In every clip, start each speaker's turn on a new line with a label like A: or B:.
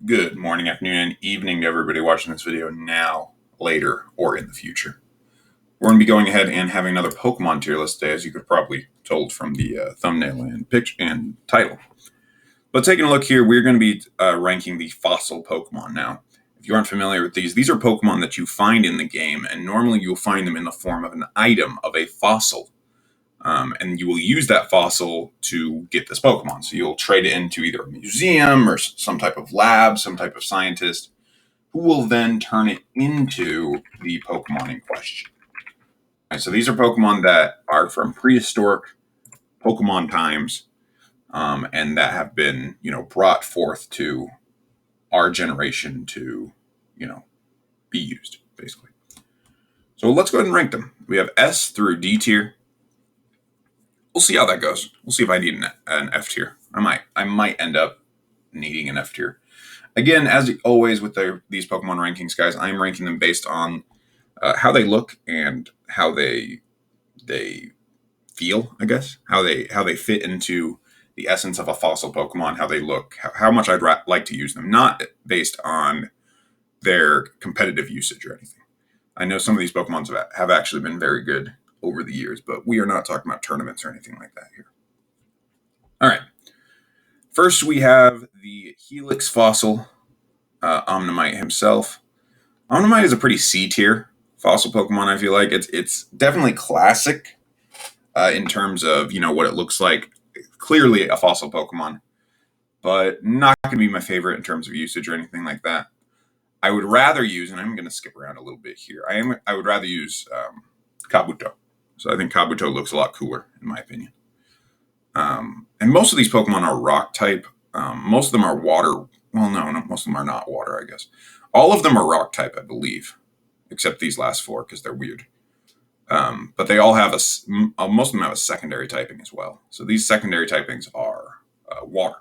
A: Good morning, afternoon, and evening to everybody watching this video now, later, or in the future. We're going to be going ahead and having another Pokemon tier list today, as you could probably told from the thumbnail and picture and title. But taking a look here, we're going to be ranking the fossil Pokemon now. If you aren't familiar with these are Pokemon that you find in the game, and normally you'll find them in the form of an item, of a fossil. And you will use that fossil to get this Pokemon. So you'll trade it into either a museum or some type of lab, some type of scientist, who will then turn it into the Pokemon in question. Right, so these are Pokemon that are from prehistoric Pokemon times, and that have been, brought forth to our generation to, be used, basically. So let's go ahead and rank them. We have S through D tier. We'll see how that goes. We'll see if I need an F tier. I might end up needing an F tier. Again, as always with these Pokemon rankings, guys, I'm ranking them based on how they look and how they feel. I guess how they fit into the essence of a fossil Pokemon, how they look, how much I'd like to use them, not based on their competitive usage or anything. I know some of these Pokemon have actually been very good over the years, but we are not talking about tournaments or anything like that here. All right. First, we have the Helix Fossil, Omnimite himself. Omnimite is a pretty C tier fossil Pokemon. I feel like it's definitely classic in terms of what it looks like. Clearly a fossil Pokemon, but not going to be my favorite in terms of usage or anything like that. I would rather use, and I'm going to skip around a little bit here. I would rather use Kabuto. So I think Kabuto looks a lot cooler, in my opinion. And most of these Pokemon are rock type. Most of them are water. Well, no, most of them are not water, I guess. All of them are rock type, I believe, except these last four because they're weird. But they all have most of them have a secondary typing as well. So these secondary typings are water.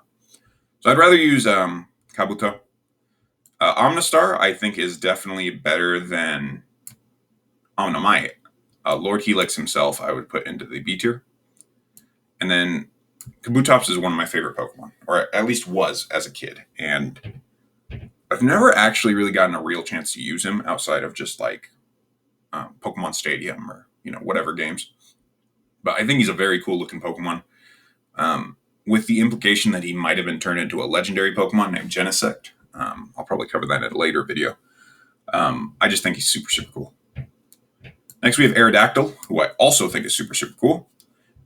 A: So I'd rather use Kabuto. Omnistar, I think, is definitely better than Omnimite. Lord Helix himself, I would put into the B tier. And then Kabutops is one of my favorite Pokemon, or at least was as a kid. And I've never actually really gotten a real chance to use him outside of just like Pokemon Stadium or, whatever games. But I think he's a very cool looking Pokemon. With the implication that he might have been turned into a legendary Pokemon named Genesect. I'll probably cover that in a later video. I just think he's super, super cool. Next, we have Aerodactyl, who I also think is super, super cool.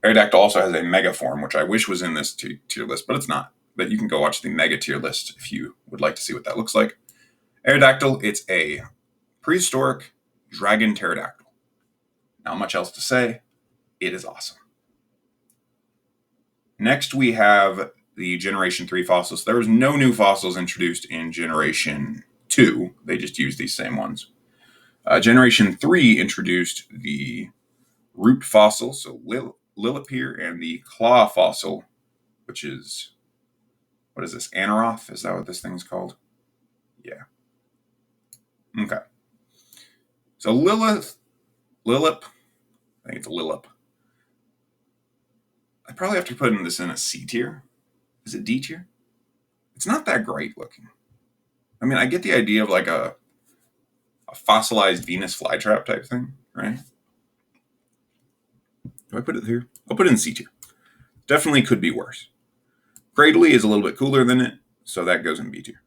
A: Aerodactyl also has a Mega form, which I wish was in this tier list, but it's not. But you can go watch the Mega tier list if you would like to see what that looks like. Aerodactyl, it's a prehistoric dragon pterodactyl. Not much else to say. It is awesome. Next, we have the Generation 3 fossils. There was no new fossils introduced in Generation 2. They just used these same ones. Generation 3 introduced the root fossil, so Lillipir, and the claw fossil, which is, what is this, Aneroth? Is that what this thing's called? Yeah. Okay. So Lillip, I think it's Lillip. I probably have to put this in a C tier. Is it D tier? It's not that great looking. I mean, I get the idea of like a fossilized Venus flytrap type thing, right? Do I put it here? I'll put it in C tier. Definitely could be worse. Cradley is a little bit cooler than it, so that goes in B tier.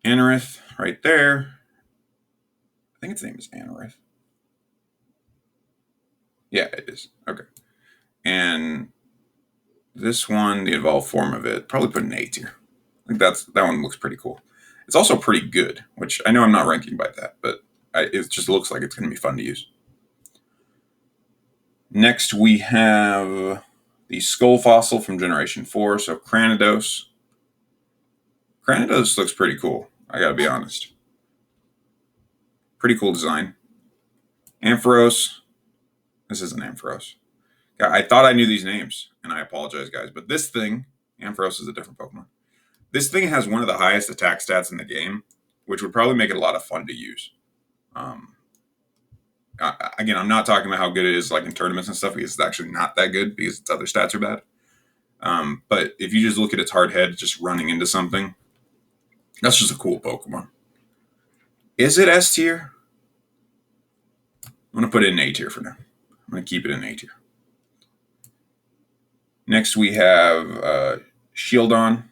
A: Anorith, right there. I think its name is Anorith. Yeah, it is. Okay. And this one, the evolved form of it, probably put in A tier. I think that one looks pretty cool. It's also pretty good, which I know I'm not ranking by that, but it just looks like it's going to be fun to use. Next, we have the Skull Fossil from Generation 4, so Cranidos. Cranidos looks pretty cool, I gotta be honest. Pretty cool design. Ampharos. This isn't Ampharos. I thought I knew these names, and I apologize, guys, but this thing, Ampharos is a different Pokemon. This thing has one of the highest attack stats in the game, which would probably make it a lot of fun to use. Again, I'm not talking about how good it is like in tournaments and stuff, because it's actually not that good because its other stats are bad. But if you just look at its hard head just running into something, that's just a cool Pokemon. Is it S tier? I'm going to put it in A tier for now. I'm going to keep it in A tier. Next we have Shieldon.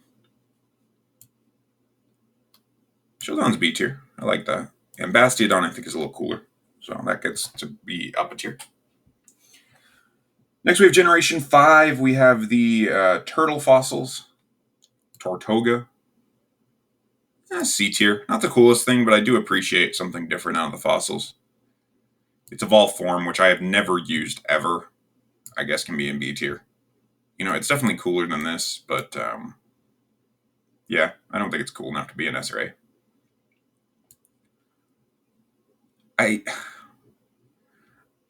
A: Shieldon's B tier. I like that. And Bastiodon I think is a little cooler. So that gets to be up a tier. Next we have Generation 5. We have the Turtle Fossils. Tortoga. C tier. Not the coolest thing, but I do appreciate something different out of the fossils. Its evolved form, which I have never used ever, I guess can be in B tier. You know, it's definitely cooler than this, but yeah, I don't think it's cool enough to be an S or A.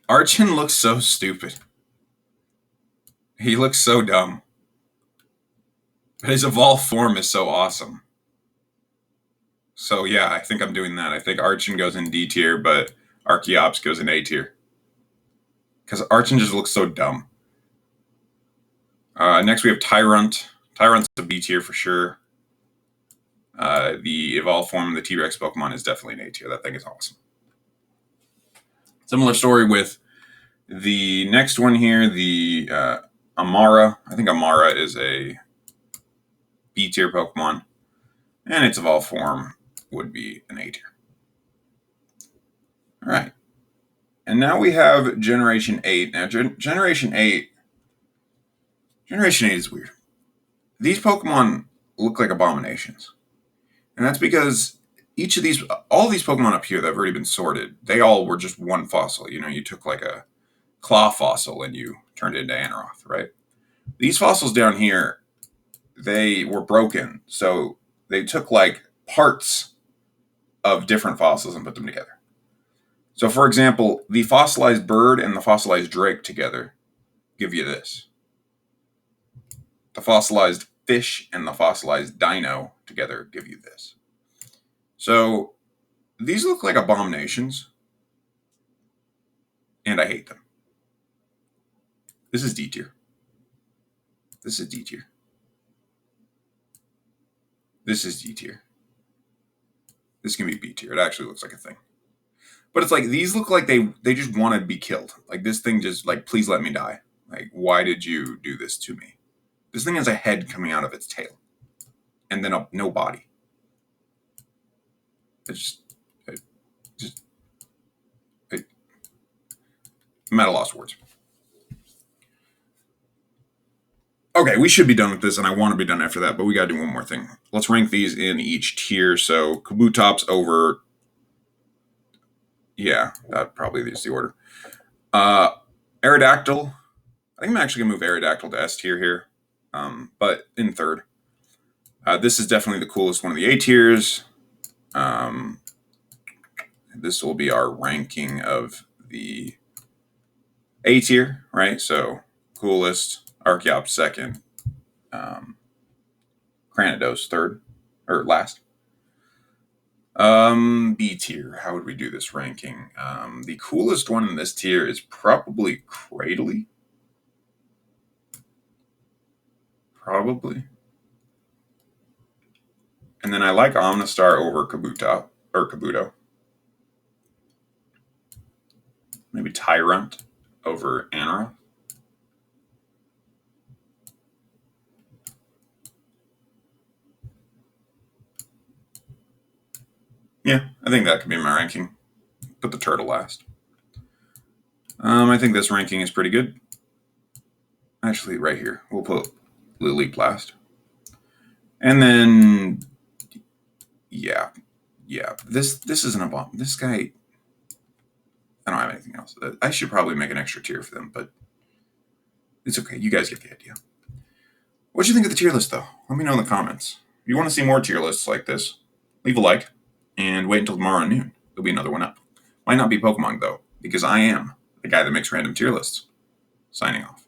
A: Archon looks so stupid. He looks so dumb. But his evolved form is so awesome. So yeah, I think I'm doing that. I think Archon goes in D tier, but Archeops goes in A tier. Because Archon just looks so dumb. Next we have Tyront. Tyront's a B tier for sure. The evolved form of the T-Rex Pokemon is definitely an A tier. That thing is awesome. Similar story with the next one here, the Amara. I think Amara is a B tier Pokemon. And its evolved form would be an A tier. All right. And now we have Generation 8. Now, Generation 8 is weird. These Pokemon look like abominations. And that's because all these Pokemon up here that have already been sorted, they all were just one fossil. You know, you took like a claw fossil and you turned it into Ampharos, right? These fossils down here, they were broken. So they took like parts of different fossils and put them together. So for example, the fossilized bird and the fossilized drake together give you this. The fossilized fish and the fossilized dino together give you this. So these look like abominations, and I hate them. This is D tier. This is D tier. This is D tier. This can be B tier. It actually looks like a thing. But it's like, these look like they just want to be killed. Like, this thing just, like, please let me die. Like, why did you do this to me? This thing has a head coming out of its tail. And then no body. I'm at a lost words. Okay, we should be done with this, and I want to be done after that, but we got to do one more thing. Let's rank these in each tier. So Kabutops over... Yeah, that probably is the order. Aerodactyl. I think I'm actually going to move Aerodactyl to S tier here, but in third. This is definitely the coolest one of the A tiers. This will be our ranking of the A tier, right? So coolest, Archeops second, Cranidos third, or last. B tier, how would we do this ranking? The coolest one in this tier is probably Cradily. Probably. And then I like Omnistar over Kabuto. Maybe Tyront over Ampharos. Yeah, I think that could be my ranking. Put the turtle last. I think this ranking is pretty good. Actually, right here, we'll put Lily last. And then, yeah. This isn't a bomb. This guy, I don't have anything else. I should probably make an extra tier for them, but it's okay. You guys get the idea. What do you think of the tier list, though? Let me know in the comments. If you want to see more tier lists like this, leave a like and wait until tomorrow at noon. There'll be another one up. Might not be Pokemon, though, because I am the guy that makes random tier lists. Signing off.